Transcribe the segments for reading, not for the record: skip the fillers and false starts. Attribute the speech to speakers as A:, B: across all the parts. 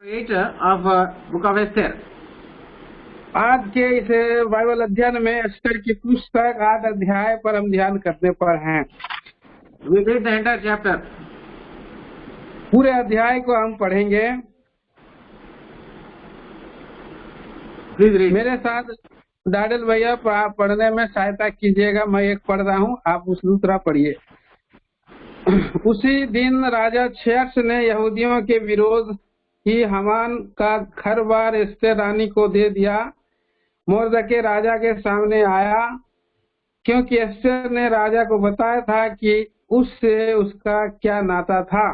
A: 8 of Book of Esther.
B: आज के इस बाइबल अध्ययन में एस्टर की पुस्तक 8 अध्याय पर हम ध्यान करने पर हैं।
A: We read the entire chapter.
B: पूरे अध्याय को हम पढ़ेंगे।
A: Please read.
B: मेरे साथ डाडल भैया पढ़ने में सहायता कीजिएगा। मैं एक पढ़ रहा हूँ, आप दूसरा पढ़िए। उसी दिन राजा छेर्स ने यहूदियों के विरोध ही हामान का घर बार एस्तर रानी को दे दिया। मोर्दके राजा के सामने आया क्योंकि एस्तर ने राजा को बताया था कि उससे उसका क्या नाता था।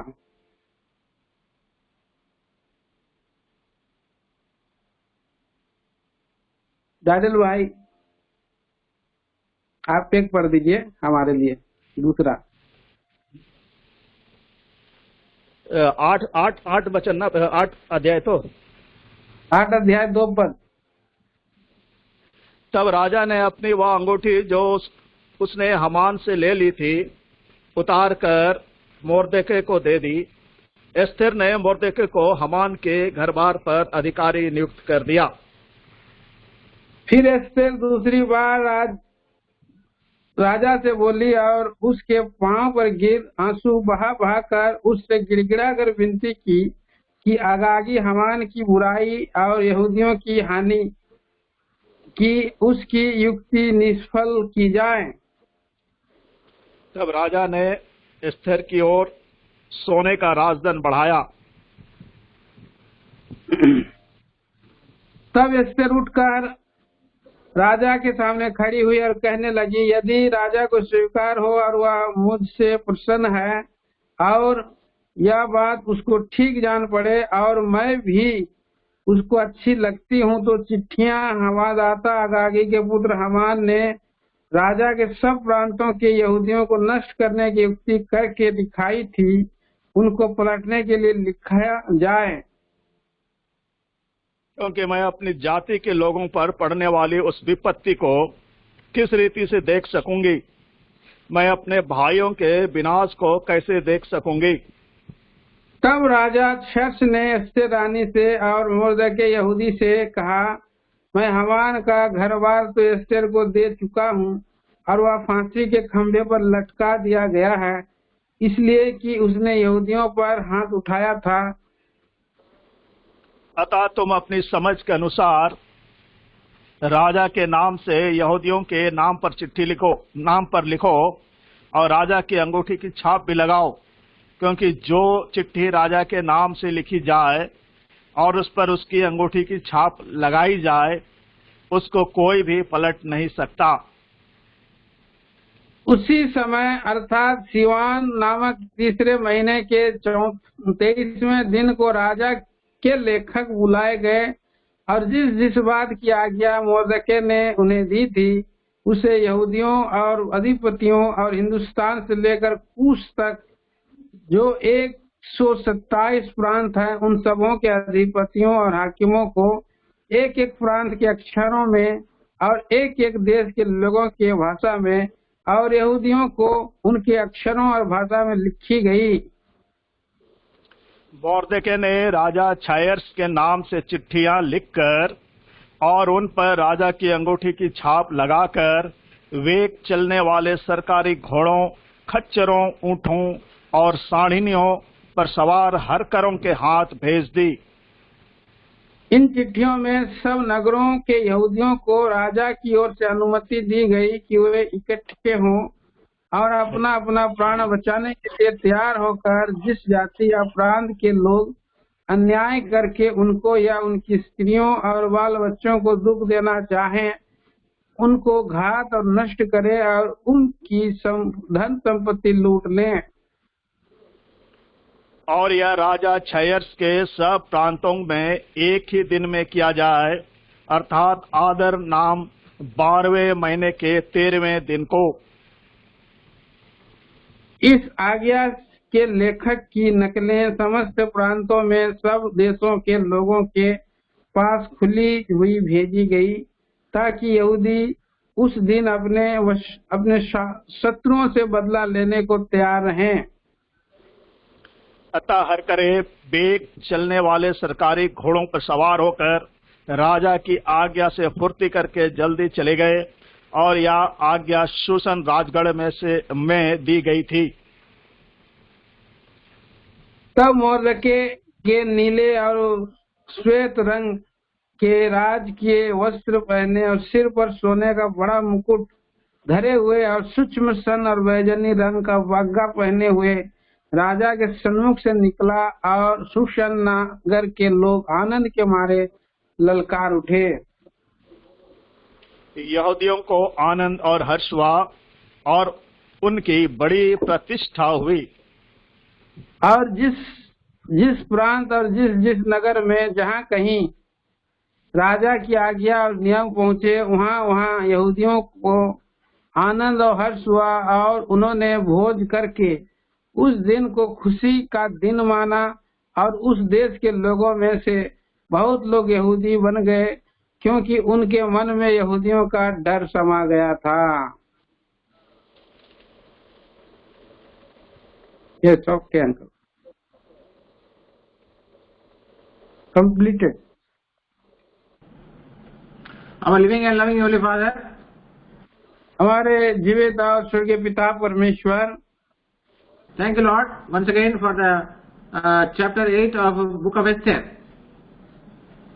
B: दादल भाई, आप एक पढ़ दीजिए हमारे लिए दूसरा।
C: 8 वचन ना, 8 अध्याय तो
B: 8 अध्याय 2 पद।
C: तब राजा ने अपनी वह अंगूठी जो उसने हामान से ले ली थी उतार कर मोर्देके को दे दी। एस्तर ने मोर्देके को हामान के घर बार पर अधिकारी नियुक्त कर दिया।
B: फिर एस्तर दूसरी बार राजा से बोली और उसके पांव पर गिर आंसू बहा बहा कर उससे गिड़गिड़ा कर विनती की कि आगागी हामान की बुराई और यहूदियों की हानि की उसकी युक्ति निष्फल की जाए।
C: तब राजा ने एस्तर की ओर सोने का राजदंड बढ़ाया।
B: तब एस्तर उठकर राजा के सामने खड़ी हुई और कहने लगी, यदि राजा को स्वीकार हो और वह मुझसे प्रसन्न है और यह बात उसको ठीक जान पड़े और मैं भी उसको अच्छी लगती हूँ, तो चिट्ठियां हवादाता आगागी के पुत्र हामान ने राजा के सब प्रांतों के यहूदियों को नष्ट करने की युक्ति करके दिखाई थी, उनको पलटने के लिए लिखा जाए,
C: क्योंकि मैं अपनी जाति के लोगों पर पड़ने वाली उस विपत्ति को किस रीति से देख सकूंगी। मैं अपने भाइयों के विनाश को कैसे देख सकूंगी।
B: तब राजा छेर्स ने एस्तर रानी से और मोर्दके यहूदी से कहा, मैं हामान का घर बार तो एस्तर को दे चुका हूँ और वह फांसी के खंभे पर लटका दिया गया है, इसलिए कि उसने यहूदियों पर हाथ उठाया था।
C: अतः तुम अपनी समझ के अनुसार राजा के नाम से यहूदियों के नाम पर लिखो और राजा की अंगूठी की छाप भी लगाओ, क्योंकि जो चिट्ठी राजा के नाम से लिखी जाए और उस पर उसकी अंगूठी की छाप लगाई जाए, उसको कोई भी पलट नहीं सकता।
B: उसी समय अर्थात सिवान नामक तीसरे महीने के 23वें दिन को राजा के लेखक बुलाए गए और जिस जिस बात की आज्ञा मोर्दके ने उन्हें दी थी, उसे यहूदियों और अधिपतियों और हिंदुस्तान से लेकर कूश तक जो 127 प्रांत हैं, उन सबों के अधिपतियों और हाकिमों को एक एक प्रांत के अक्षरों में और एक एक देश के लोगों के भाषा में और यहूदियों को उनके अक्षरों और भाषा में लिखी गई।
C: मोर्दके ने राजा छायर्स के नाम से चिट्ठियां लिखकर और उन पर राजा की अंगूठी की छाप लगाकर वेग चलने वाले सरकारी घोड़ों, खच्चरों, ऊंटों और साढ़िनियों पर सवार हरकरों के हाथ भेज दी।
B: इन चिट्ठियों में सब नगरों के यहूदियों को राजा की ओर से अनुमति दी गई कि वे इकट्ठे हों और अपना अपना प्राण बचाने के लिए तैयार होकर जिस जाति या प्रांत के लोग अन्याय करके उनको या उनकी स्त्रियों और बाल बच्चों को दुख देना चाहें, उनको घात और नष्ट करे और उनकी धन संपत्ति लूट लें।
C: और यह राजा छायर्स के सब प्रांतों में एक ही दिन में किया जाए, अर्थात आदर नाम 12वें महीने के 13वें दिन को।
B: इस आज्ञा के लेखक की नकलें समस्त प्रांतों में सब देशों के लोगों के पास खुली हुई भेजी गई, ताकि यहूदी उस दिन अपने शत्रुओं से बदला लेने को तैयार रहें।
C: अतः हर करे बेग चलने वाले सरकारी घोड़ों पर सवार होकर राजा की आज्ञा से फुर्ती करके जल्दी चले गए और यह आज्ञा शूशन राजगढ़ में दी गई थी।
B: तब मोर्दके के नीले और श्वेत रंग के राजकीय वस्त्र पहने और सिर पर सोने का बड़ा मुकुट धरे हुए और सूक्ष्म सन और बैजनी रंग का बग्गा पहने हुए राजा के सन्मुख से निकला और शूशन नगर के लोग आनंद के मारे ललकार उठे।
C: यहूदियों को आनंद और हर्ष हुआ और उनकी बड़ी प्रतिष्ठा हुई।
B: और जिस प्रांत और जिस नगर में जहाँ कहीं राजा की आज्ञा और नियम पहुँचे वहाँ यहूदियों को आनंद और हर्ष हुआ और उन्होंने भोज करके उस दिन को खुशी का दिन माना और उस देश के लोगों में से बहुत लोग यहूदी बन गए क्योंकि उनके मन में यहूदियों का डर समा गया था। ये okay uncle, completed.
A: Our living and loving Holy Father,
B: हमारे जीवित और स्वर्गीय पिता परमेश्वर,
A: thank you Lord once again for the chapter 8 of Book of Esther.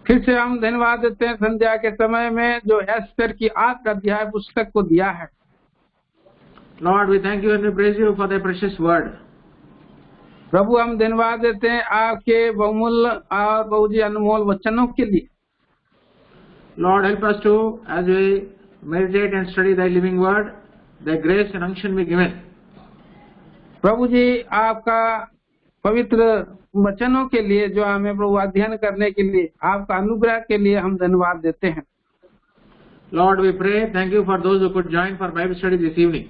B: फिर से हम धन्यवाद देते हैं संध्या के समय में जो एस्तर की 8 अध्याय पुस्तक को दिया है।
A: Lord, we thank you and we praise you for the precious word.
B: प्रभु हम धन्यवाद देते हैं आपके बहुमूल्य और बहुत ही अनमोल वचनों के लिए।
A: Lord, help us to, as we meditate and study thy living word, thy grace and unction be given.
B: प्रभु जी आपका पवित्र वचनों के लिए जो हमें प्रभु अध्ययन करने के लिए आपका अनुग्रह के लिए हम धन्यवाद देते हैं।
A: Lord, we pray, thank you for those who could join for Bible study this evening.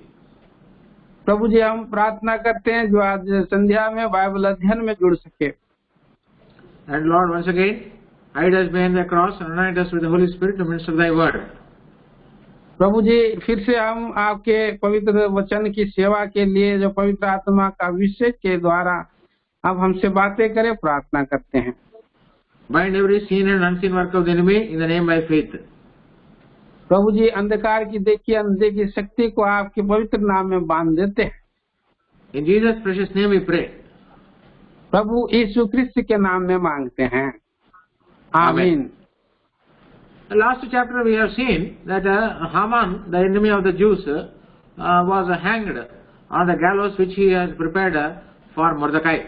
B: प्रभु जी हम प्रार्थना करते हैं जो आज संध्या में बाइबल अध्ययन में जुड़ सके।
A: And Lord, once again, hide us behind the cross and anoint us with the Holy Spirit to minister thy word.
B: प्रभु जी फिर से हम आपके पवित्र वचन की सेवा के लिए जो पवित्र आत्मा का अभिषेक के द्वारा आप हमसे बातें करें प्रार्थना करते हैं।
A: Bind every seen and unseen work of the enemy in the name by faith.
B: प्रभु जी अंधकार की देखी अनदेखी शक्ति को आपके पवित्र नाम में बांध देते हैं।
A: In Jesus' precious name we pray.
B: प्रभु यीशु क्रिस्त के नाम में मांगते हैं, आमीन।
A: The last chapter we have seen that Haman, the enemy of the Jews, was hanged on the gallows which he has prepared for Mordecai.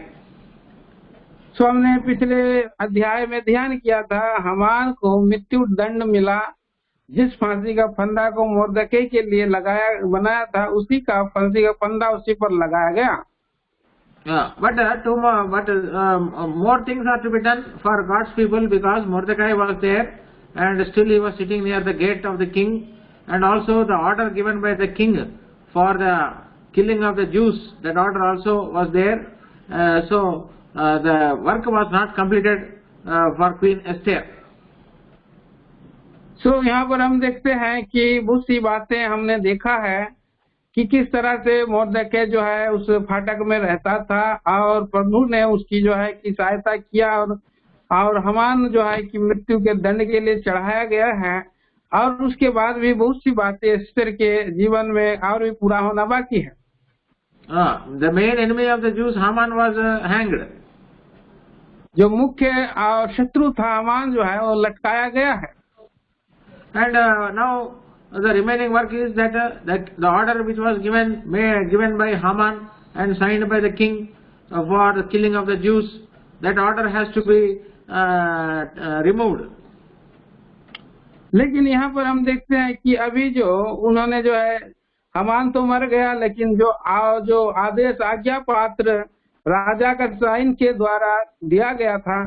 B: सो हमने पिछले अध्याय में ध्यान किया था हामान को मृत्यु दंड मिला, जिस फांसी का फंदा को मोर्दकै के लिए बनाया था उसी का फांसी का फंदा उसी पर लगाया गया।
A: But more things are to be done for God's people because Mordecai was there and still he was sitting near the gate of the king, and also the order given by the king for the killing of the Jews, that order also was there. So the work was not completed for Queen Esther.
B: सो यहाँ पर हम देखते हैं कि बहुत सी बातें हमने देखा है कि किस तरह से मोर्दकै जो है उस फाटक में रहता था और प्रभु ने उसकी जो है कि सहायता किया और हामान जो है कि मृत्यु के दंड के लिए चढ़ाया गया है, और उसके बाद भी बहुत सी बातें एस्तर के जीवन में और भी पूरा होना बाकी है।
A: The main enemy of the Jews, Haman, was hanged.
B: जो मुख्य शत्रु था हामान जो है वो लटकाया गया है।
A: And now the remaining work is that the order which was given by Haman and signed by the king for the killing of the Jews, that order has to be removed.
B: लेकिन यहाँ पर हम देखते हैं कि अभी जो उन्होंने जो है हामान तो मर गया, लेकिन जो आदेश आज्ञा पात्र राजा का साइन के द्वारा दिया गया था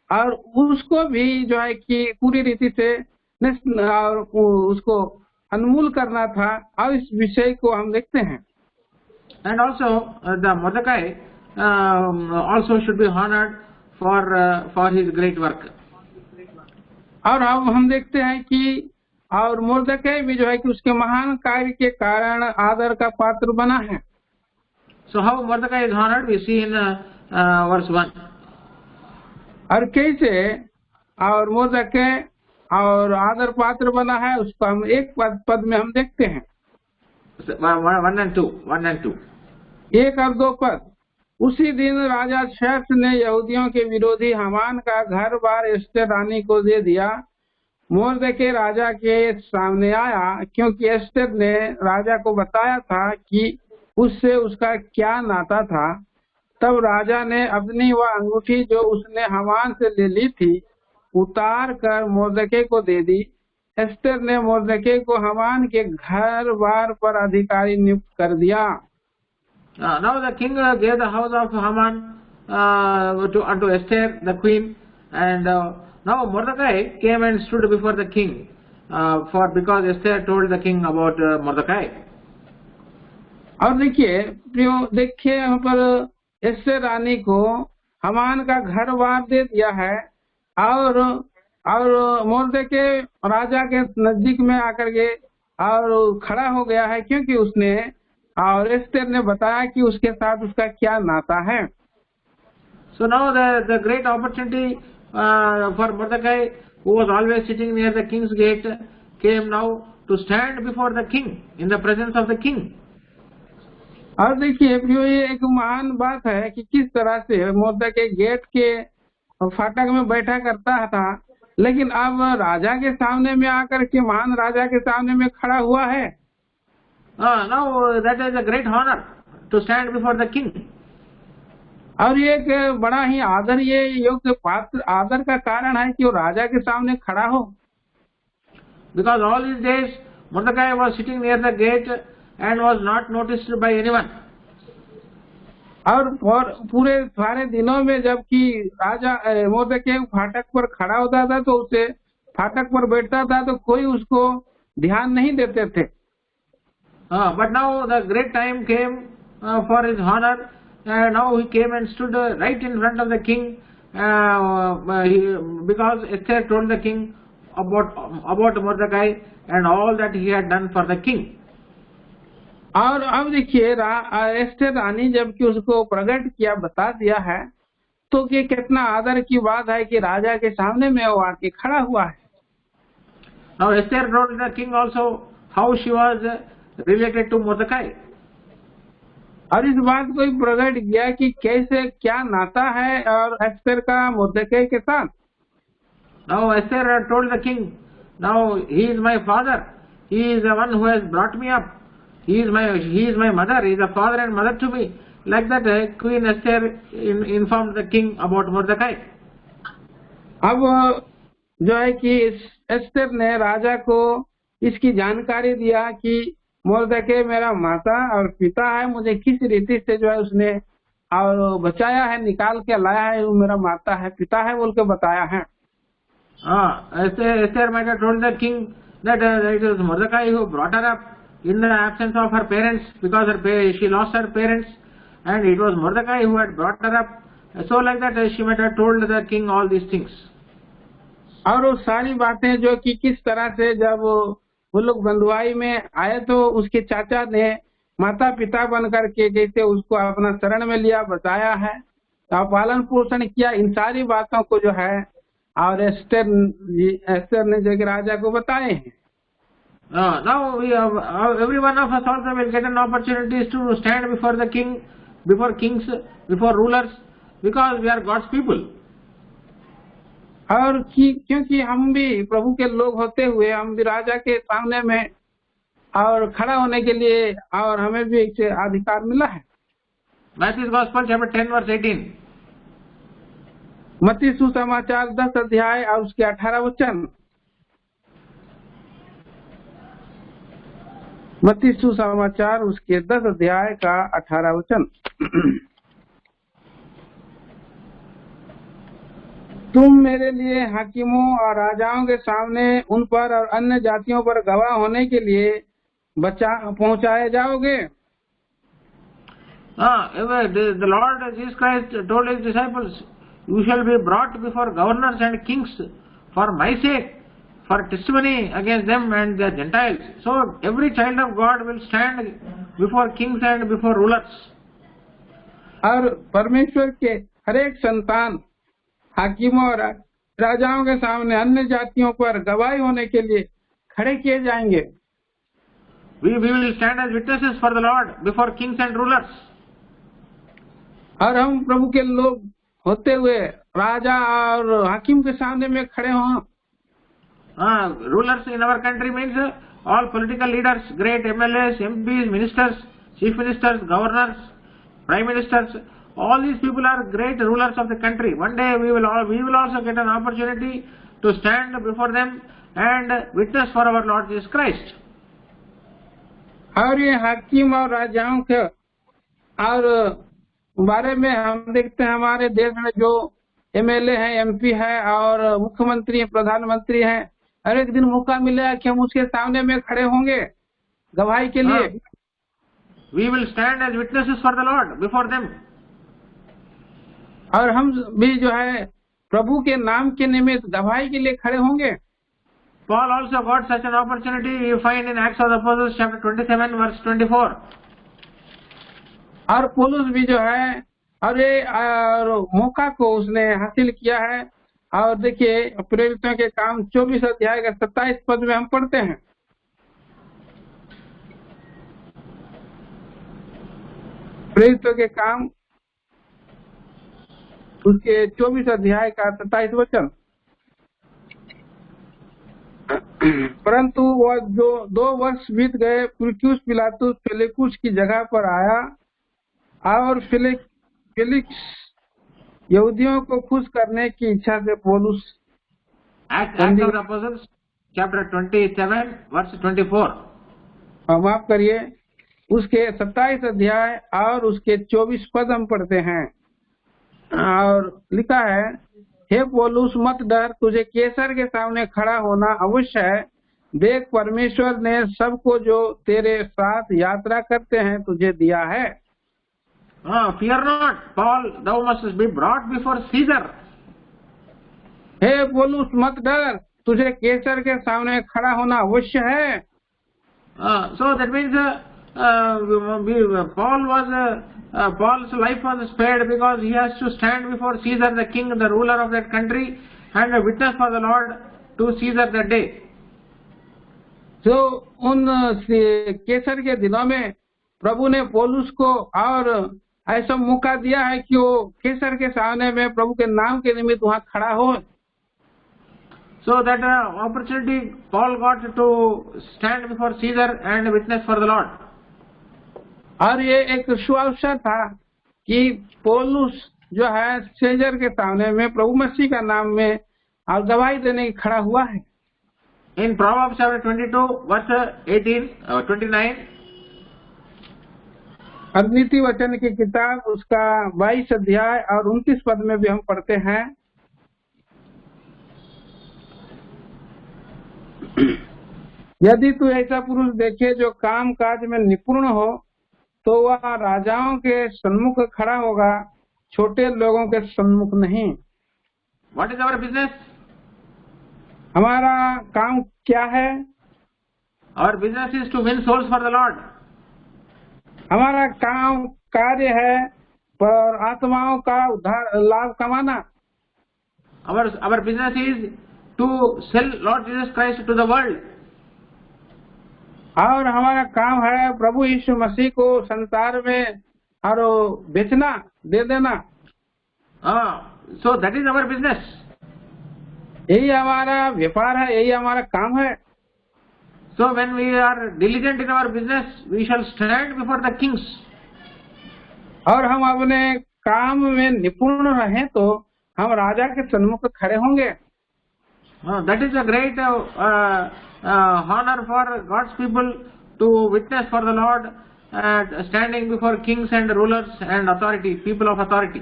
B: और उसको भी जो है कि पूरी रीति से और उसको उन्मूल करना था, और इस विषय को हम देखते हैं।
A: And also the Mordecai also should be honored for his great work.
B: और अब हम देखते हैं कि और मोर्दकै भी जो है कि उसके महान कार्य के कारण आदर का पात्र बना है।
A: So how Mordecai is honored, we see in verse 1.
B: और कैसे और मोर्दकै और आदर पात्र बना है उसको हम एक पद में हम देखते हैं।
A: 1 and 2. 1 and 2.
B: 1 और 2 पद। उसी दिन राजा शैक्स ने यहूदियों के विरोधी हामान का घर बार एस्तेर रानी को दे दिया। मोर्दकै राजा के सामने आया क्योंकि एस्तेर ने राजा को बताया था कि उससे उसका क्या नाता था। तब राजा ने अपनी वह अंगूठी जो उसने हामान से ले ली थी उतार कर मोर्दकै को दे दी। एस्तेर ने मोर्दकै को हामान के घर बार पर अधिकारी नियुक्त कर दिया।
A: Now the king gave the house of Haman unto Esther the queen, and now Mordecai came and stood before the king because Esther told the king about Mordecai.
B: और देखिए यहाँ पर एस्तेर रानी को हामान का घर बार दे दिया है और मोर्दकै राजा के नजदीक में आकर के और खड़ा हो गया है क्योंकि उसने और एस्तेर ने बताया कि उसके साथ उसका क्या नाता है।
A: So now the great opportunity for Mordecai, who was always sitting near the king's gate, came now to stand before the king in the presence of the king.
B: और देखिए ये एक महान बात है कि किस तरह से मोर्दकै गेट के फाटक में बैठा करता था, लेकिन अब राजा के सामने में आकर के महान राजा के सामने में खड़ा हुआ है।
A: Now that is a great honor to stand before the king.
B: और ये एक बड़ा ही आदर ये योग्य पात्र आदर का कारण है कि वो राजा के सामने खड़ा हो।
A: Because all these days Mordecai was sitting near the gate and was not noticed by anyone.
B: और पूरे सारे दिनों में जबकि राजा मोर्दकै फाटक पर खड़ा होता था तो उसे फाटक पर बैठता था तो कोई उसको ध्यान नहीं देते थे।
A: But now the great time came for his honor. Now he came and stood right in front of the king because Esther told the king about Mordecai and all that he had done for the king.
B: और अब देखिए Esther रानी जबकि उसको प्रकट किया बता दिया है तो ये कितना आदर की बात है कि राजा के सामने में वो आके खड़ा हुआ है।
A: Now Esther told the king also how she was related to Mordecai.
B: और इस बात को प्रकट किया कि कैसे क्या नाता है और एस्तेर का मोर्दकै के साथ।
A: Now Esther told the king, now he is my father, he is the one who has brought me up, he is my mother, he is a father and mother to me. Like that Queen Esther informed the king about Mordecai.
B: अब जो है कि Esther ने राजा को इसकी जानकारी दिया कि मोर्दकै मेरा माता और पिता है, मुझे किस रीति से जो है उसने और बचाया है, निकाल के लाया है, वो मेरा माता है पिता है बोल के बताया है।
A: Esther might have told the king that it was Mordecai who brought her up in the absence of her parents because she lost her parents and it was Mordecai who had brought her up. So like that she might have told the king all these things.
B: और वो सारी बातें जो कि किस तरह से जब वो लोग बंधुआई में आए तो उसके चाचा ने माता पिता बन करके जैसे उसको अपना शरण में लिया बताया है और पालन पोषण किया, इन सारी बातों को जो है और एस्तेर ने जो राजा को बताए हैं।
A: Now every one of us also will get an opportunity to stand before the king, before kings, before rulers, because we are God's people.
B: और क्योंकि हम भी प्रभु के लोग होते हुए हम भी राजा के सामने में और खड़ा होने के लिए और हमें भी एक अधिकार मिला है।
A: Matthew's Gospel chapter 10 verse 18.
B: मत्ती सुसमाचार 10 अध्याय और उसके 18 वचन। मत्ती सुसमाचार उसके 10 अध्याय का 18 वचन। तुम मेरे लिए हाकिमों और राजाओं के सामने उन पर और अन्य जातियों पर गवाह होने के लिए पहुंचाए जाओगे।
A: The Lord Jesus Christ told his disciples, you shall be brought before governors and kings for my sake, for testimony against them and the Gentiles. So every child of God will stand before kings and before rulers.
B: और परमेश्वर के हर एक संतान हाकिमों और राजाओं के सामने अन्य जातियों पर गवाही होने के लिए खड़े किए जाएंगे।
A: We will stand as witnesses for the Lord before kings and rulers.
B: और हम प्रभु के लोग होते हुए राजा और हाकिम के सामने में खड़े हों।
A: Rulers in our country means all political leaders, great MLAs, MPs, ministers, chief ministers, governors, prime ministers. All these people are great rulers of the country. One day we will also get an opportunity to stand before them and witness for our Lord Jesus Christ.
B: और ये हाकिम और राजाओं के और बारे में हम देखते हैं हमारे देश में जो MLA हैं, MP है और मुख्यमंत्री हैं, प्रधानमंत्री हैं, हर एक दिन मौका मिलेगा कि हम उसके सामने में खड़े होंगे गवाही के लिए।
A: We will stand as witnesses for the Lord before them.
B: और हम भी जो है प्रभु के नाम के निमित्त गवाही के लिए खड़े होंगे।
A: Paul also got such an opportunity. You find in Acts of the Apostles chapter 27 verse 24.
B: और पौलुस भी जो है और ये मौका को उसने हासिल किया है। और देखिए प्रेरितों के काम 24 अध्याय का 27 पद में हम पढ़ते हैं। प्रेरितों के काम उसके 24 अध्याय का 27 वचन। परंतु वह जो 2 वर्ष बीत गए, पुरक्यूस पिलातुस फेलिक्स की जगह पर आया और फेलिक्स यहूदियों को खुश करने की इच्छा से पौलुस
A: Acts of the Apostles chapter 27 verse 24.
B: माफ करिए, उसके 27 अध्याय और उसके 24 पद हम पढ़ते हैं। और लिखा है, हे पौलुस मत डर, तुझे कैसर के सामने खड़ा होना अवश्य है। देख परमेश्वर ने सबको जो तेरे साथ यात्रा करते हैं तुझे दिया है।
A: Fear not, Paul, thou must be brought before Caesar.
B: हे पौलुस मत डर, तुझे कैसर के सामने खड़ा होना अवश्य है।
A: So that means Paul's life was spared because he has to stand before Caesar, the king, the ruler of that country, and witness for the Lord to Caesar that day.
B: तो उन कैसर के दिनों में प्रभु ने पौलुस को और ऐसा मौका दिया है कि वो कैसर के सामने में प्रभु के नाम के निमित्त वहाँ खड़ा हो।
A: So that opportunity Paul got to stand before Caesar and witness for the Lord.
B: और ये एक सुअवसर था कि पौलुस जो है सीजर के सामने में प्रभु मसीह का नाम में और गवाही देने की खड़ा हुआ है।
A: In Proverbs chapter 22 verse 29.
B: और नीति वचन की किताब उसका 22 अध्याय और 29 पद में भी हम पढ़ते हैं, यदि तू ऐसा पुरुष देखे जो काम काज में निपुण हो तो वह राजाओं के सन्मुख खड़ा होगा, छोटे लोगों के सन्मुख नहीं।
A: What is our business?
B: हमारा काम क्या है?
A: Our business is to win souls for the Lord.
B: हमारा काम कार्य है पर आत्माओं का उद्धार लाभ कमाना।
A: Our business is to sell Lord Jesus Christ to the world.
B: और हमारा काम है प्रभु यीशु मसीह को संसार में और बेचना, दे देना।
A: So that is our business.
B: यही हमारा व्यापार है, यही हमारा काम है।
A: So when we are diligent in our business, we shall stand before the kings.
B: और हम अपने काम में निपुण रहें तो हम राजा के सन्मुख खड़े होंगे।
A: That is a great honor for God's people to witness for the Lord, standing before kings and rulers and authority, people of authority.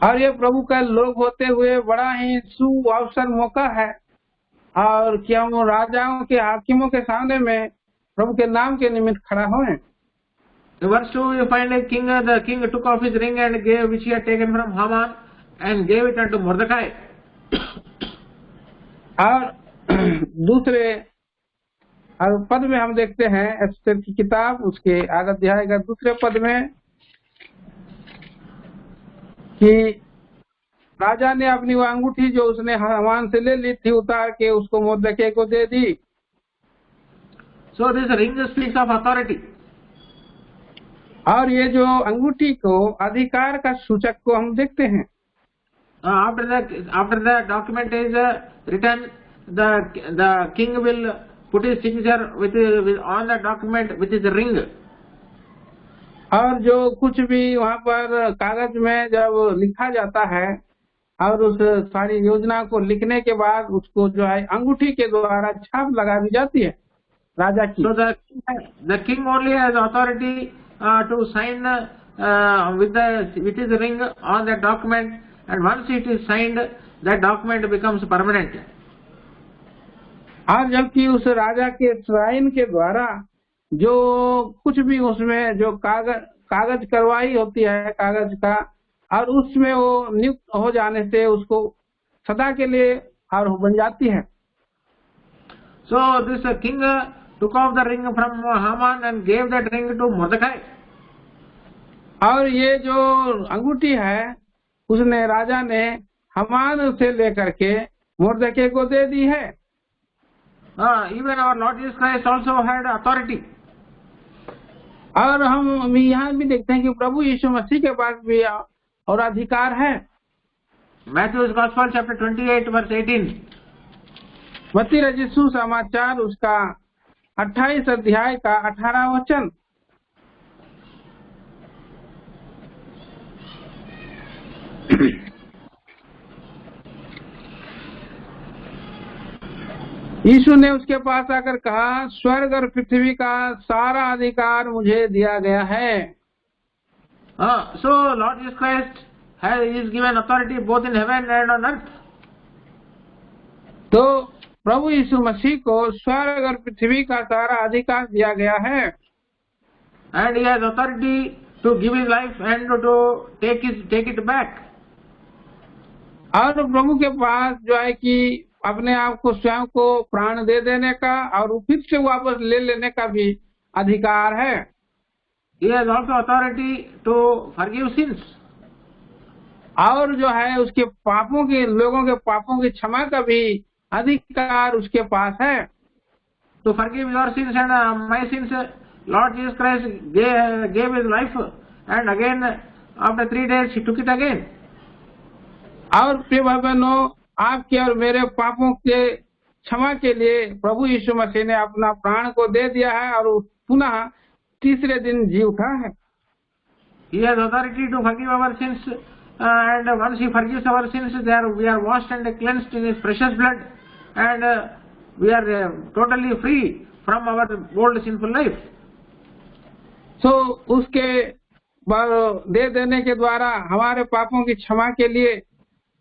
B: और ये प्रभु का लोग होते हुए बड़ा ही सुअवसर मौका है और कि हम राजाओं के हाकिमों के सामने में प्रभु के नाम के निमित्त खड़ा हों।
A: In verse 2 you find the king took off his ring and gave, which he had taken from Haman, and gave it unto Mordecai.
B: और दूसरे पद में हम देखते हैं एस्तेर की किताब उसके 8 अध्याय का दूसरे पद में, कि राजा ने अपनी वो अंगूठी जो उसने हामान से ले ली थी उतार के उसको मोर्दकै को दे दी।
A: So this ring speaks of authority.
B: और ये जो अंगूठी को अधिकार का सूचक को हम देखते हैं।
A: After the document is written, the king will put his signature on the document, which is a ring.
B: और जो कुछ भी वहाँ पर कागज में जब लिखा जाता है और उस सारी योजना को लिखने के बाद उसको जो है अंगूठी के द्वारा छाप लगा दी जाती है राजा की।
A: So the king only has authority to sign with his ring on that document, and once it is signed, that document becomes permanent.
B: और जबकि उस राजा के साइन के द्वारा जो कुछ भी उसमें जो कागज करवाई होती है कागज का, और उसमें वो नियुक्त हो जाने से उसको सदा के लिए और बन जाती है।
A: So this king took off the ring from Haman and gave that ring to Mordecai.
B: और ये जो अंगूठी है उसने राजा ने हामान से लेकर के मोर्दकै को दे दी है।
A: Even our Lord Jesus Christ also had authority.
B: और हम यहाँ भी देखते हैं कि प्रभु यीशु मसीह के पास भी और अधिकार है।
A: Matthew's Gospel chapter 28 verse 18.
B: मत्ती रचित सुसमाचार उसका 28 अध्याय का 18 वचन। यीशु ने उसके पास आकर कहा, स्वर्ग और पृथ्वी का सारा अधिकार मुझे दिया गया है।
A: So Lord Jesus Christ is given authority both in heaven and on earth.
B: तो प्रभु यीशु मसीह को स्वर्ग और पृथ्वी का सारा अधिकार दिया गया है।
A: And he has authority to give his life and to take it back.
B: और प्रभु के पास जो है कि अपने आप को स्वयं को प्राण दे देने का और फिर से वापस ले लेने का भी अधिकार है।
A: He has also authority to forgive sins.
B: और जो है उसके पापों के लोगों के पापों की क्षमा का भी अधिकार उसके पास है।
A: To forgive your sins and my sins, Lord Jesus Christ gave his life, and again after 3 days he took it again.
B: और प्रिय भाई बहनों, आपके और मेरे पापों के क्षमा के लिए प्रभु यीशु मसीह ने अपना प्राण को दे दिया है और पुनः तीसरे दिन जी उठा है।
A: He has authority to forgive our sins, and once he forgives our sins, we are washed and cleansed in his precious blood, and we are totally free from our old sinful life.
B: So उसके दे देने के द्वारा हमारे पापों की क्षमा के लिए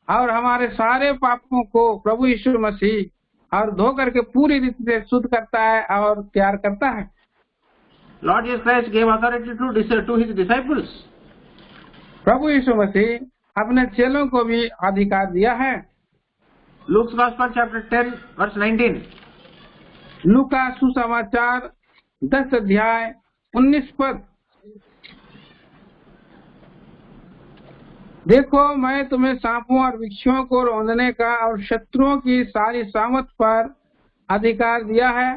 B: और हमारे सारे पापों को प्रभु यीशु मसीह और धो करके पूरी रीति से शुद्ध करता है और तैयार करता है।
A: Lord Jesus Christ gave authority to his disciples.
B: प्रभु यीशु मसीह अपने चेलों को भी अधिकार दिया है।
A: Luke's Gospel chapter 10 verse 19.
B: लूका सुसमाचार 10 अध्याय 19 पद। देखो मैं तुम्हें सांपों और वृक्षों को रौंदने का और शत्रुओं की सारी सामत पर अधिकार दिया है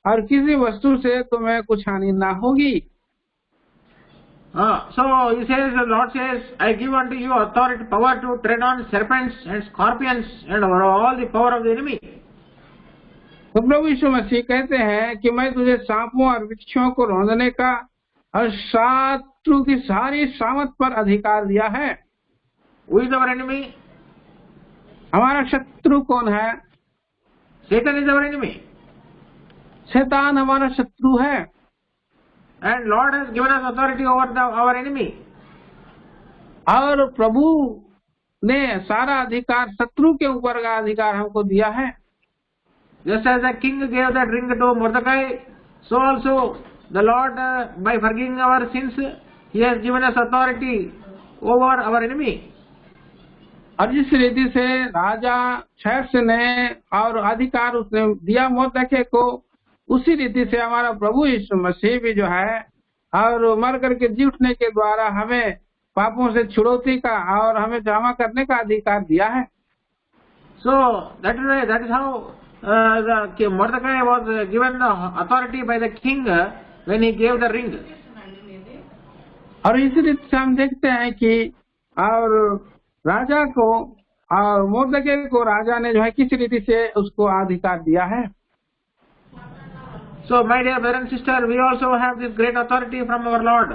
B: और किसी वस्तु से तुम्हें कुछ हानि ना होगी।
A: So he says, the Lord says, I give unto you authority, power to tread on serpents and scorpions and over all the power of the enemy.
B: तो प्रभु यीशु मसीह कहते हैं कि मैं तुझे सांपों और वृक्षों को रौंदने का और शत्रु की सारी सामत पर अधिकार दिया है।
A: Who is our enemy?
B: हमारा शत्रु कौन है?
A: Satan is our enemy.
B: शैतान हमारा शत्रु है।
A: And Lord has given us authority over our enemy.
B: और प्रभु ने सारा अधिकार शत्रु के ऊपर का अधिकार हमको दिया है।
A: Just as the king gave that ring to Mordecai, so also the Lord, by forgiving our sins, he has given us authority over our enemy.
B: और जिस रीति से राजा शैक्स ने और अधिकार उसने दिया मोर्दकै को, उसी रीति से हमारा प्रभु यीशु मसीह भी जो है और मर करके जी उठने के द्वारा हमें पापों से छुड़ौती का और हमें क्षमा करने का अधिकार दिया है।
A: So that is how Mordecai was given the authority by the king when he gave the ring.
B: और इसी रीति से हम देखते हैं कि और राजा को और मोर्दकै को राजा ने जो है किस रीति से उसको अधिकार दिया है।
A: So my dear brother and sister, we also have this great authority from our Lord.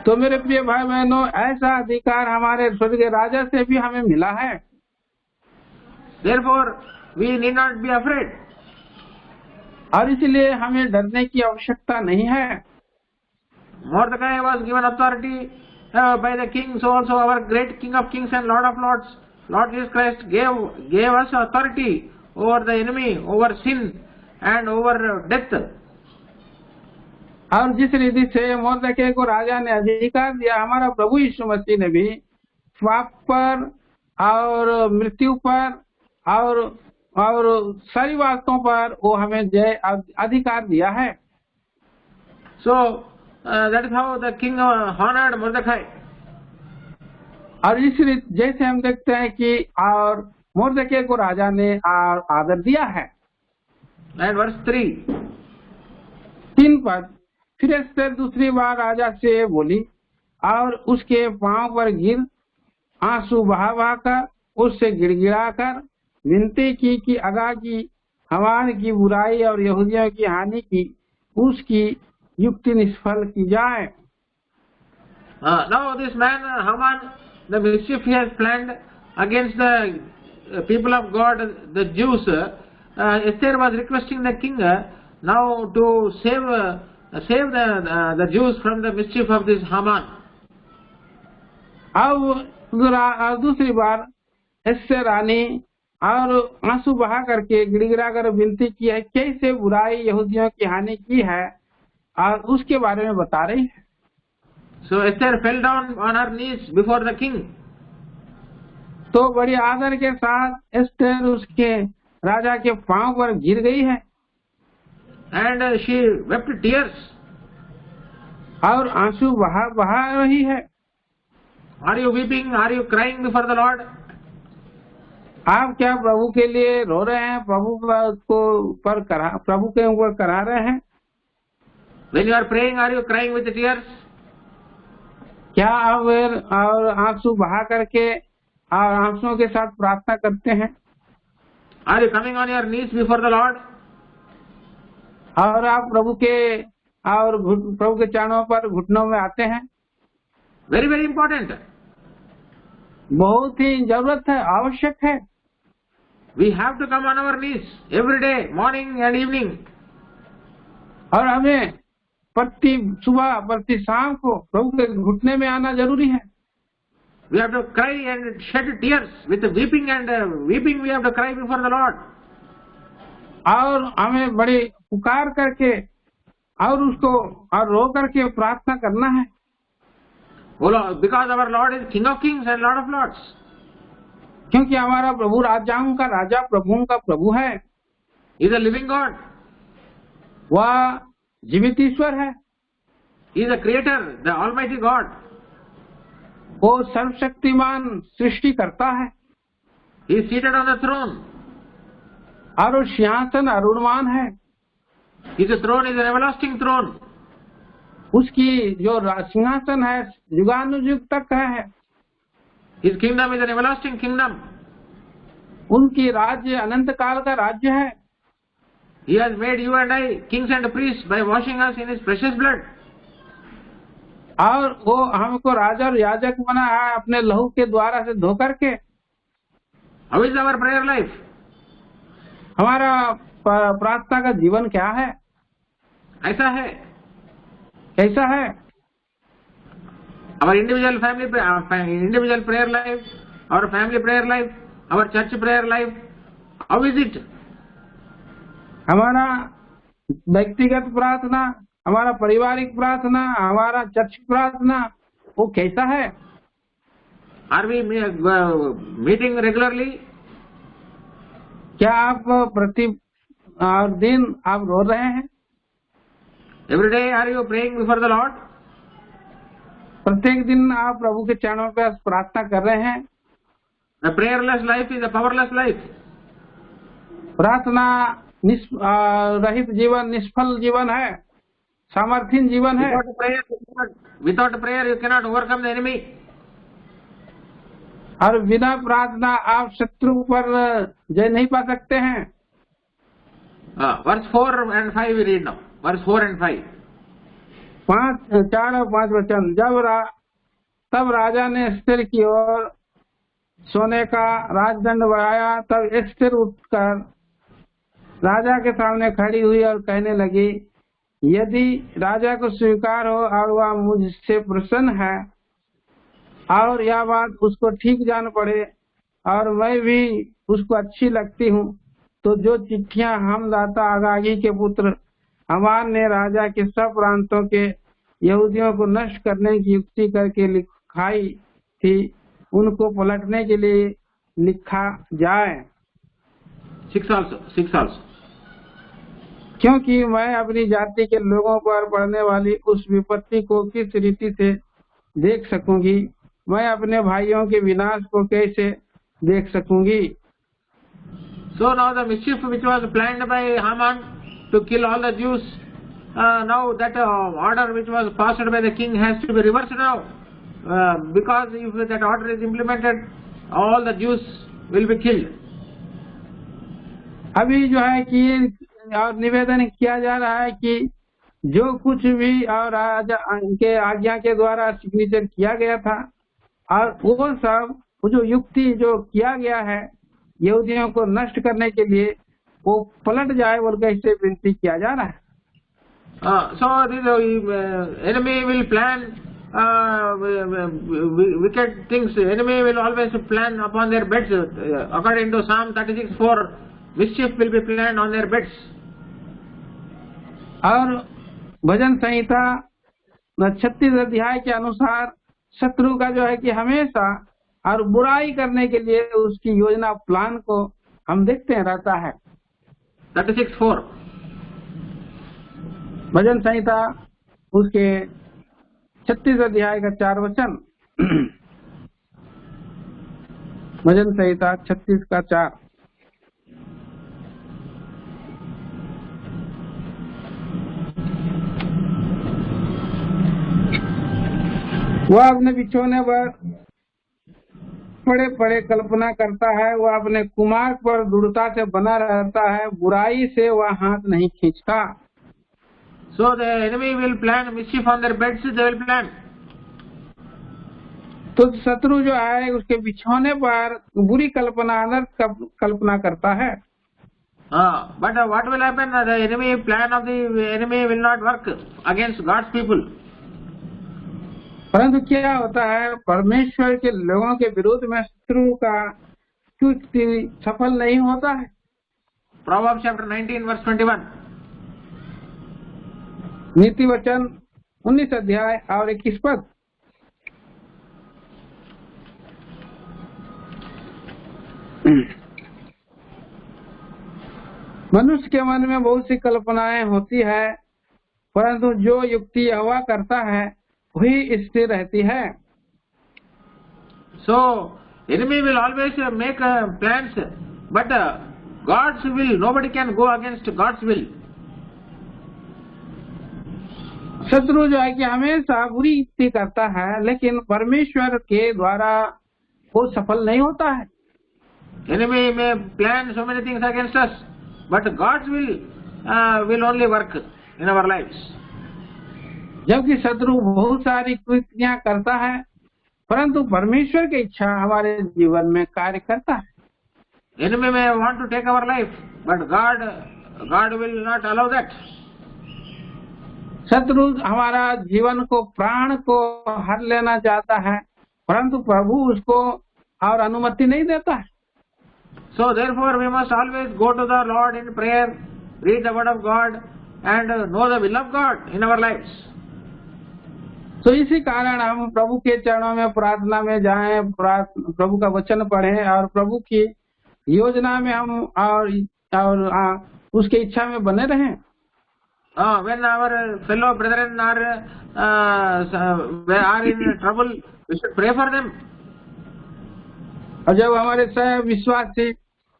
B: तो मेरे प्रिय भाई बहनों, ऐसा अधिकार हमारे स्वर्गीय राजा से भी हमें मिला है।
A: Therefore we need not be afraid.
B: और इसलिए हमें डरने की आवश्यकता नहीं है।
A: Mordecai was given authority by the king, so also our great King of Kings and Lord of Lords, Lord Jesus Christ gave us authority over the enemy, over sin and over death.
B: और जिस रीति से Mordecai को राजा ने अधिकार दिया, हमारा प्रभु यीशु मसीह ने भी पाप पर और मृत्यु पर और सारी बातों पर वो हमें जय अधिकार दिया है।
A: So that is how the king honored Mordecai.
B: और इस रीति जैसे हम देखते हैं कि और मोर्दकै को राजा ने आदर दिया है।
A: And verse 3.
B: 3 पद, फिर एस्तेर दूसरी बार राजा से बोली और उसके पांव पर गिर आंसू बहा कर उससे गिड़गिड़ा कर विनती की कि अगा की हमान की बुराई और यहूदियों की हानि की उसकी युक्ति निष्फल की जाए।
A: Now this man Haman, the mischief he has planned against the people of God, the Jews, Esther was requesting the king now to save the Jews from the mischief of this Haman.
B: अब दूसरी बार Esther रानी और आंसू बहा करके गिड़गिड़ा कर विनती की है कैसे बुराई यहूदियों की हानि की है और उसके बारे में बता रही है।
A: So Esther fell down on her knees before the king.
B: तो बड़ी आदर के साथ एस्तेर उसके राजा के पांव पर गिर गई है।
A: And she wept tears.
B: और आंसू बहा रही है।
A: Are you weeping? Are you crying before the Lord?
B: आप क्या प्रभु के लिए रो रहे हैं? प्रभु के ऊपर करा रहे हैं?
A: When you are praying, are you crying with the tears?
B: क्या आप और आंसू बहा करके और आंसुओं के साथ प्रार्थना करते हैं?
A: Are you coming on your knees before the Lord?
B: और आप प्रभु के चरणों पर घुटनों में आते हैं?
A: Very, very important.
B: बहुत ही जरूरत है, आवश्यक है।
A: We have to come on our knees every day, morning and evening.
B: और हमें प्रति सुबह प्रति शाम को प्रभु के घुटने में आना जरूरी है।
A: We have to cry and shed tears with weeping and weeping. We have to cry before the Lord.
B: और हमें बड़ी पुकार करके और उसको और रो करके प्रार्थना करना है।
A: Because our Lord is King of Kings and Lord of Lords.
B: क्योंकि हमारा प्रभु राजाओं का राजा प्रभुओं का प्रभु है।
A: He is a living God.
B: वह जीवित ईश्वर है।
A: He is a creator, the Almighty God.
B: वो सर्वशक्तिमान सृष्टि करता है।
A: He is seated on the throne.
B: और वो सिंहासन अरुणमान है।
A: His throne is an everlasting throne.
B: उसकी जो सिंहासन है युगानुयुग तक है।
A: His kingdom is an everlasting kingdom.
B: उनकी राज्य अनंत काल का राज्य है।
A: He has made you and I kings and priests by washing us in His precious blood.
B: और वो हमको राजा और याजक बना है अपने लहू के द्वारा से धो करके।
A: How is our prayer life?
B: हमारा प्रार्थना का जीवन क्या है?
A: ऐसा है।
B: कैसा है?
A: Our individual prayer life, our family prayer life, our church prayer life, how is it?
B: हमारा व्यक्तिगत प्रार्थना, हमारा पारिवारिक प्रार्थना, हमारा चर्च प्रार्थना, वो कैसा है?
A: Are we meeting regularly?
B: क्या आप प्रति दिन आप रो रहे हैं?
A: Every day are you praying before the Lord?
B: प्रत्येक दिन आप प्रभु के चरणों पर प्रार्थना कर रहे हैं।
A: A prayerless life is a powerless life.
B: प्रार्थना रहित जीवन निष्फल जीवन है, सामर्थ्यहीन जीवन है।
A: Without prayer you cannot overcome the enemy.
B: और बिना प्रार्थना आप शत्रु पर जय नहीं पा सकते हैं।
A: Verse 4 and 5 we read now. Verse 4 and 5.
B: 4 और 5 वचन। तब राजा ने एस्तेर की ओर सोने का राजदंड बढ़ाया। तब एस्तेर उठकर राजा के सामने खड़ी हुई और कहने लगी, यदि राजा को स्वीकार हो और वह मुझसे प्रसन्न है और यह बात उसको ठीक जान पड़े और मैं भी उसको अच्छी लगती हूँ, तो जो चिट्ठियां हम दाता आगागी के पुत्र हमान ने राजा के सब प्रांतों के यहूदियों को नष्ट करने की युक्ति करके लिखाई थी, उनको पलटने के लिए लिखा जाए।
A: 6 also.
B: क्योंकि मैं अपनी जाति के लोगों पर पड़ने वाली उस विपत्ति को किस रीति से देख सकूंगी, मैं अपने भाइयों के विनाश को कैसे देख सकूंगी।
A: So now the mischief which was planned by Haman to kill all the Jews, now that order which was passed by the king has to be reversed now, because if that order is implemented, all the Jews will be killed.
B: अभी जो है कि और निवेदन किया जा रहा है कि जो कुछ भी और राजा के आज्ञा के द्वारा सिग्नेचर किया गया था और वो सब जो युक्ति जो किया गया है यहूदियों को नष्ट करने के लिए, वो पलट जाए बोल के इससे विनती किया जा रहा है।
A: So the enemy will plan wicked things. Enemy will always plan upon their beds. According to Psalm 36:4, mischief will be planned on their beds.
B: और भजन संहिता 36 अध्याय के अनुसार शत्रु का जो है कि हमेशा और बुराई करने के लिए उसकी योजना प्लान को हम देखते हैं रहता है।
A: 36:4
B: भजन संहिता उसके 36 अध्याय का 4 वचन। भजन संहिता 36 का 4। वह अपने बिछौने पर पड़े पड़े कल्पना करता है, वह अपने कुमार पर दृढ़ता से बना रहता है, बुराई से वह हाथ नहीं खींचता।
A: So the enemy will plan mischief on their beds. They will plan.
B: तो शत्रु जो है उसके बिछौने पर बुरी कल्पना अनर्थ कल्पना करता है।
A: But what will happen? The enemy plan of the enemy will not work against God's people.
B: परंतु क्या होता है, परमेश्वर के लोगों के विरोध में शत्रु का युक्ति सफल नहीं होता है।
A: Proverbs chapter 19 verse 21.
B: नीति वचन 19 अध्याय और 21 पद। मनुष्य के मन में बहुत सी कल्पनाएं होती है, परंतु जो युक्ति यहोवा करता है वही स्थिर रहती है।
A: So enemy will always make plans, but God's will, nobody can go against God's will.
B: शत्रु जो है कि हमेशा बुरी युक्ति करता है, लेकिन परमेश्वर के द्वारा वो सफल नहीं होता है।
A: Enemy may plan so many things against us, but God's will only work in our lives.
B: जबकि शत्रु बहुत सारी कृतियां करता है, परंतु परमेश्वर की इच्छा हमारे जीवन में कार्य करता है।
A: Enemy may want to take our life, but God will not allow that.
B: शत्रु हमारा जीवन को, प्राण को हर लेना चाहता है, परंतु प्रभु उसको और अनुमति नहीं देता है।
A: So therefore we must always go to the Lord in prayer, read the word of God and know the will of God in our lives.
B: तो इसी कारण हम प्रभु के चरणों में प्रार्थना में जाएं, प्रभु का वचन पढ़ें और प्रभु की योजना में हम और उसके इच्छा में बने रहें।
A: When our fellow brethren are in trouble, we should pray for them.
B: और जब हमारे सह विश्वासी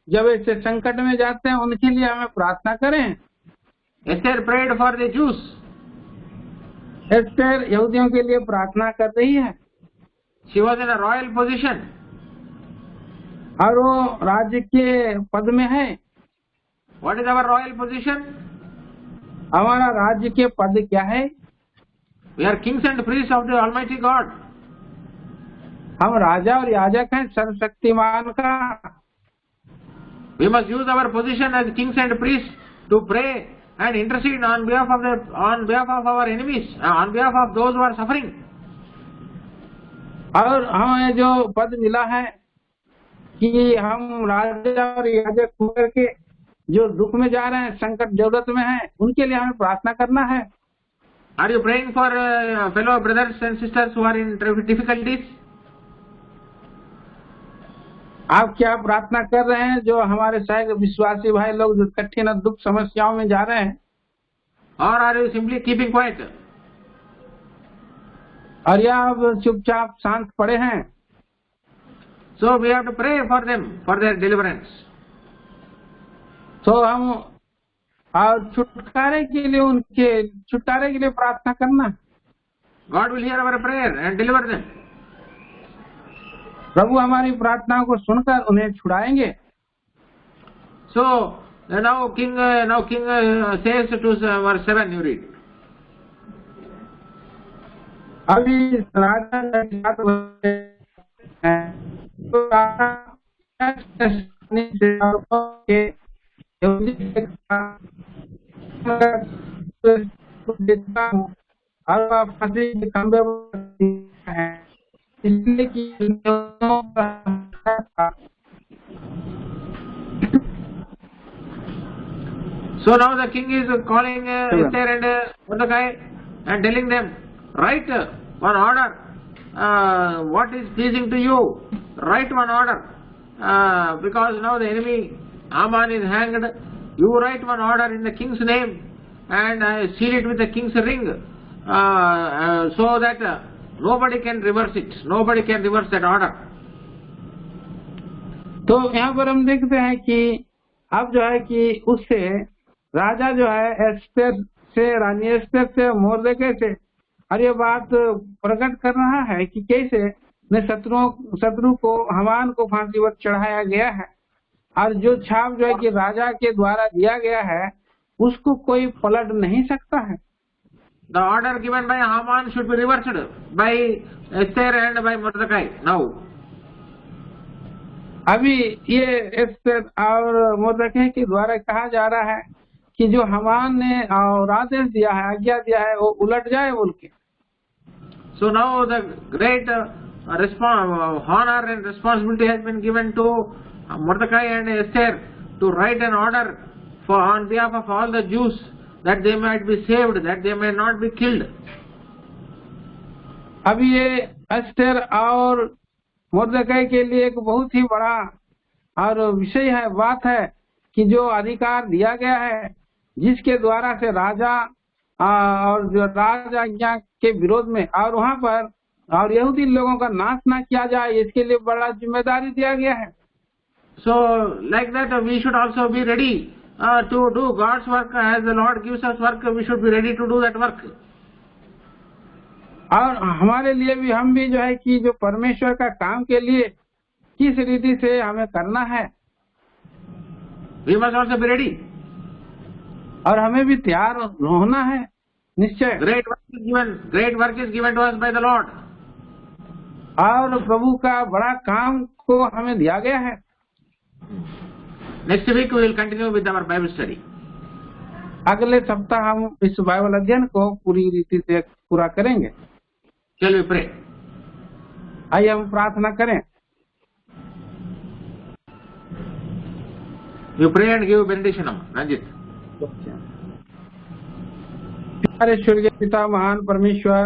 B: जब ऐसे संकट में जाते हैं उनके लिए हमें प्रार्थना करें।
A: Esther prayed for the Jews.
B: Esther यहूदियों के लिए प्रार्थना कर रही है।
A: She was in a royal position.
B: और वो राज्य के पद में है।
A: What is our royal position?
B: हमारा राज्य के पद क्या है?
A: We are kings and priests of the Almighty God.
B: हम राजा और याजक हैं सर्वशक्तिमान का।
A: We must use our position as kings and priests to pray and intercede on behalf of our enemies, on behalf of those who are suffering.
B: और हमें जो पद मिला है कि हम राजा और याजक होकर के जो दुख में जा रहे हैं, संकट जरूरत में हैं, उनके लिए हमें प्रार्थना करना है।
A: Are you praying for fellow brothers and sisters who are in difficulties?
B: आप क्या प्रार्थना कर रहे हैं जो हमारे सह विश्वासी भाई लोग जो कठिन दुख समस्याओं में जा रहे हैं?
A: Or are you simply keeping quiet?
B: और या आप चुपचाप शांत पड़े हैं?
A: So we have to pray for them, for their deliverance.
B: तो हम और छुटकारे के लिए प्रार्थना करना।
A: God will hear our prayer and deliver them.
B: प्रभु हमारी प्रार्थनाओं को सुनकर उन्हें छुड़ाएंगे।
A: So now king says to verse 7, you read.
B: अभी राजा और फांसी के खंभे है इसलिए कि
A: So now the king is calling Esther and Mordecai and telling them, write one order. What is pleasing to you? Write one order. Because now the enemy Haman is hanged. You write one order in the king's name and seal it with the king's ring, so that nobody can reverse it. Nobody can reverse that order.
B: तो यहाँ पर हम देखते हैं कि अब जो है कि उससे राजा जो है एस्तेर से, रानी एस्तेर से, मोर्देकै से और ये बात प्रकट कर रहा है कि कैसे शत्रु को हामान को फांसी पर चढ़ाया गया है और जो छाप जो है कि राजा के द्वारा दिया गया है उसको कोई पलट नहीं सकता है।
A: The order given by Haman should be reversed by Esther and by Mordecai now.
B: अभी ये एस्तेर और मोर्देकै के द्वारा कहा जा रहा है कि जो हामान ने और आदेश दिया है, आज्ञा दिया है, वो उलट जाए बोल के।
A: So now the great honor and responsibility has been given to Mordecai and Esther to write an order on behalf of all the Jews that they might be saved, that they may not be killed.
B: अभी ये Esther और मोर्देकै के लिए एक बहुत ही बड़ा और विषय है, बात है कि जो अधिकार दिया गया है जिसके द्वारा से राजा और जो राजा के विरोध में और वहाँ पर और यहूदी लोगों का नाश ना किया जाए, इसके लिए बड़ा जिम्मेदारी दिया गया है।
A: So like that we should also be ready to do God's work as the Lord gives us work. We should be ready to do that work.
B: और हमारे लिए भी हम भी जो है कि जो परमेश्वर का काम के लिए किस रीति से हमें करना है,
A: We must also be ready.
B: और हमें भी तैयार होना है निश्चय।
A: Great work is given to us by the Lord.
B: और प्रभु का बड़ा काम को हमें दिया गया है।
A: Next week we will continue with our Bible study.
B: अगले सप्ताह हम इस बाइबल अध्ययन को पूरी रीति से पूरा करेंगे।
A: Shall we pray?
B: आइए हम प्रार्थना करें।
A: You pray and give benediction, Ranjit.
B: प्यारे स्वर्गीय पिता, महान परमेश्वर,